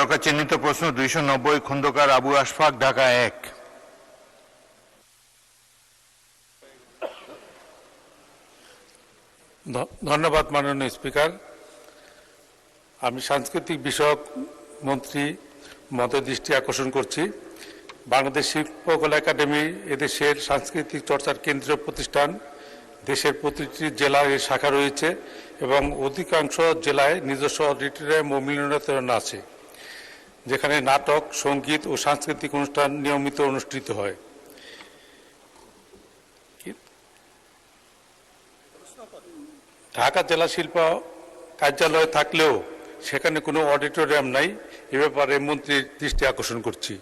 সরকার চিহ্নিত প্রশ্ন 290 খন্দকার আবু আশফাক, ঢাকা 1। ধন্যবাদ মাননীয় স্পিকার। আমি সাংস্কৃতিক বিষয়ক মন্ত্রী মহোদয়ের দৃষ্টি আকর্ষণ করছি। বাংলাদেশ শিল্পকলা একাডেমি এদেশের সাংস্কৃতিক চর্চার কেন্দ্রীয় প্রতিষ্ঠান। দেশের প্রতিটি জেলায় এর শাখা রয়েছে এবং অধিকাংশ জেলায় নিজস্ব অডিটোরিয়াম ও মিলনায়তন আছে, যেখানে নাটক, সঙ্গীত ও সাংস্কৃতিক অনুষ্ঠান নিয়মিত অনুষ্ঠিত হয়। ঢাকা জেলা শিল্প কার্যালয় থাকলেও সেখানে কোনো অডিটোরিয়াম নাই, এ ব্যাপারে মন্ত্রীর দৃষ্টি আকর্ষণ করছি।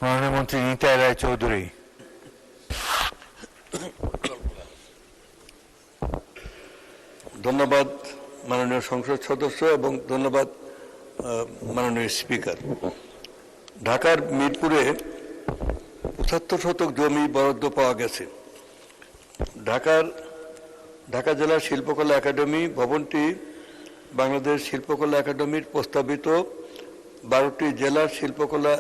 মাননীয় মন্ত্রী নিতাই রায় চৌধুরী। ধন্যবাদ মাননীয় সংসদ সদস্য এবং ধন্যবাদ মাননীয় স্পিকার। ঢাকার মিরপুরে ৭৫ শতক জমি বরাদ্দ পাওয়া গেছে। ঢাকা জেলা শিল্পকলা একাডেমি ভবনটি বাংলাদেশ শিল্পকলা একাডেমির প্রস্তাবিত 12টি জেলার শিল্পকলা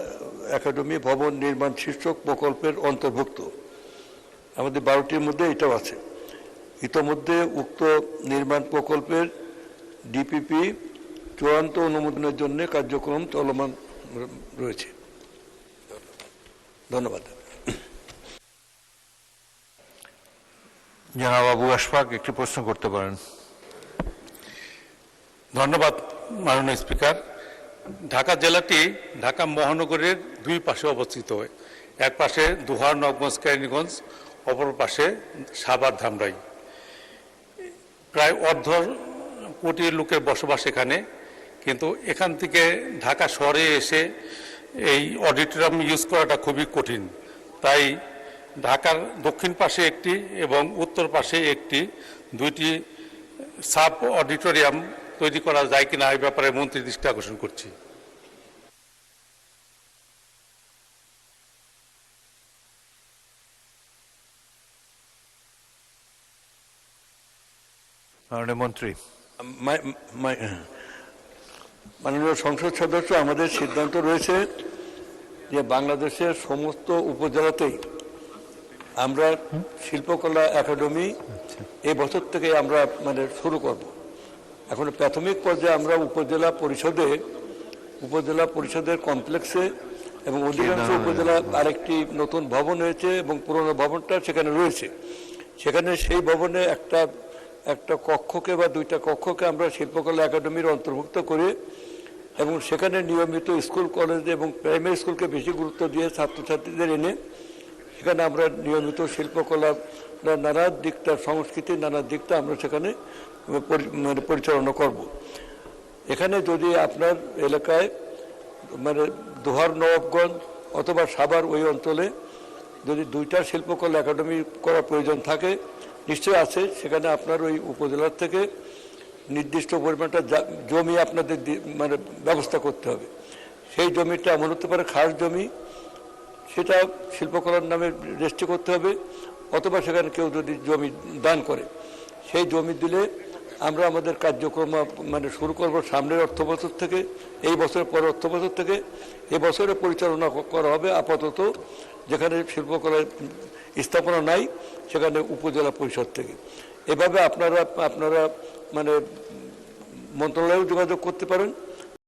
একাডেমি ভবন নির্মাণ শীর্ষক প্রকল্পের অন্তর্ভুক্ত। আমাদের 12টির মধ্যে এটাও আছে। ইতোমধ্যে উক্ত নির্মাণ প্রকল্পের ডিপিপি চূড়ান্ত অনুমোদনের জন্য কার্যক্রম চলমান রয়েছে। ধন্যবাদ। জনাব আবু আশফাক, একটি প্রশ্ন করতে পারেন। ধন্যবাদ মাননীয় স্পিকার। ঢাকা জেলাটি ঢাকা মহানগরের দুই পাশে অবস্থিত। এক পাশে দোহার, নবগঞ্জ, কেরানীগঞ্জ, অপর পাশে সাভার, ধামরাই। প্রায় 1.5 কোটি লোকের বসবাস এখানে, কিন্তু এখান থেকে ঢাকা শহরে এসে এই অডিটোরিয়াম ইউজ করাটা খুবই কঠিন। তাই ঢাকার দক্ষিণ পাশে একটি এবং উত্তর পাশে একটি, 2টি সাব অডিটোরিয়াম তৈরি করা যায় কিনা এই ব্যাপারে মন্ত্রীর দৃষ্টি আকর্ষণ করছি। মাননীয় মন্ত্রী। মাননীয় সংসদ সদস্য, আমাদের সিদ্ধান্ত রয়েছে যে বাংলাদেশের সমস্ত উপজেলাতেই আমরা শিল্পকলা একাডেমি এই বছর থেকে আমরা শুরু করব। এখন প্রাথমিক পর্যায়ে আমরা উপজেলা পরিষদের কমপ্লেক্সে এবং অধিকাংশ উপজেলা আরেকটি নতুন ভবন হয়েছে এবং পুরনো ভবনটা সেখানে রয়েছে। সেখানে সেই ভবনে একটা কক্ষকে বা 2টা কক্ষকে আমরা শিল্পকলা একাডেমির অন্তর্ভুক্ত করে এবং সেখানে নিয়মিত স্কুল, কলেজ এবং প্রাইমারি স্কুলকে বেশি গুরুত্ব দিয়ে ছাত্রছাত্রীদের এনে সেখানে আমরা নিয়মিত শিল্পকলা নানা দিকটা, সংস্কৃতির নানা দিকটা আমরা সেখানে পরিচালনা করব। এখানে যদি আপনার এলাকায় দোহার, নবাবগঞ্জ অথবা সাভার ওই অঞ্চলে যদি 2টা শিল্পকলা একাডেমি করার প্রয়োজন থাকে, নিশ্চয়ই আছে। সেখানে আপনার ওই উপজেলার থেকে নির্দিষ্ট পরিমাণটা জমি আপনাদের ব্যবস্থা করতে হবে। সেই জমিটা এমন হতে পারে খাস জমি, সেটা শিল্পকলার নামে রেজিস্ট্রি করতে হবে, অথবা সেখানে কেউ যদি জমি দান করে, সেই জমি দিলে আমরা আমাদের কার্যক্রম শুরু করব সামনের অর্থবছর থেকে, এই বছরের পরের অর্থবছর থেকে। এবছরে পরিচালনা করা হবে আপাতত যেখানে শিল্পকলা স্থাপনা নাই সেখানে উপজেলা পরিষদ থেকে। এভাবে আপনারা মন্ত্রণালয়েও যোগাযোগ করতে পারেন